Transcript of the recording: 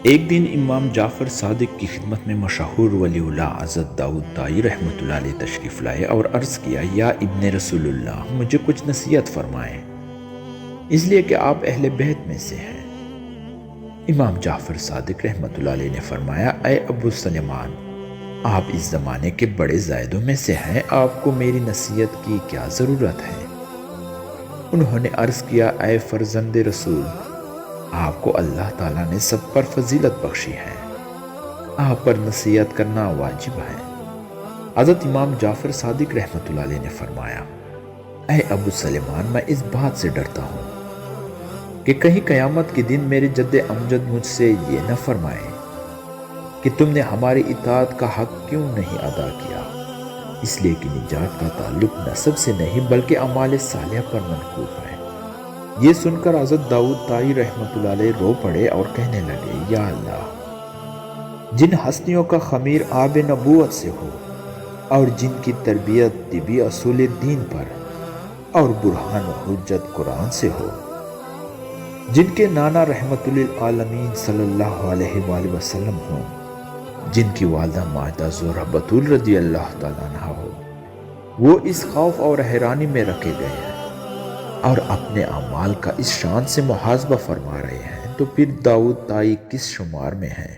ایک دن امام جعفر صادق کی خدمت میں مشہور ولی اللہ حضرت داؤد طائی رحمۃ اللہ علیہ تشریف لائے اور عرض کیا، یا ابن رسول اللہ، مجھے کچھ نصیحت فرمائیں، اس لیے کہ آپ اہل بیت میں سے ہیں۔ امام جعفر صادق رحمۃ اللہ علیہ نے فرمایا، اے ابو سلیمان، آپ اس زمانے کے بڑے زاہدوں میں سے ہیں، آپ کو میری نصیحت کی کیا ضرورت ہے؟ انہوں نے عرض کیا، اے فرزند رسول، آپ کو اللہ تعالیٰ نے سب پر فضیلت بخشی ہے، آپ پر نصیحت کرنا واجب ہے۔ حضرت امام جعفر صادق رحمۃ اللہ علیہ نے فرمایا، اے ابو سلیمان، میں اس بات سے ڈرتا ہوں کہ کہیں قیامت کے دن میرے جد امجد مجھ سے یہ نہ فرمائے کہ تم نے ہماری اطاعت کا حق کیوں نہیں ادا کیا، اس لیے کہ نجات کا تعلق نسب سے نہیں بلکہ اعمال صالحہ پر منحوس ہے۔ یہ سن کر حضرت داؤد طائی رحمۃ اللہ علیہ رو پڑے اور کہنے لگے، یا اللہ، جن ہستیوں کا خمیر آب نبوت سے ہو اور جن کی تربیت طبی اصول دین پر اور برہان و حجت قرآن سے ہو، جن کے نانا رحمت للعالمین صلی اللہ علیہ وآلہ وسلم ہوں، جن کی والدہ ماجدہ زہرہ بتول رضی اللہ تعالیٰ عنہ ہو، وہ اس خوف اور حیرانی میں رکھے گئے ہیں اور اپنے اعمال کا اس شان سے محاسبہ فرما رہے ہیں، تو پھر داؤد طائی کس شمار میں ہیں؟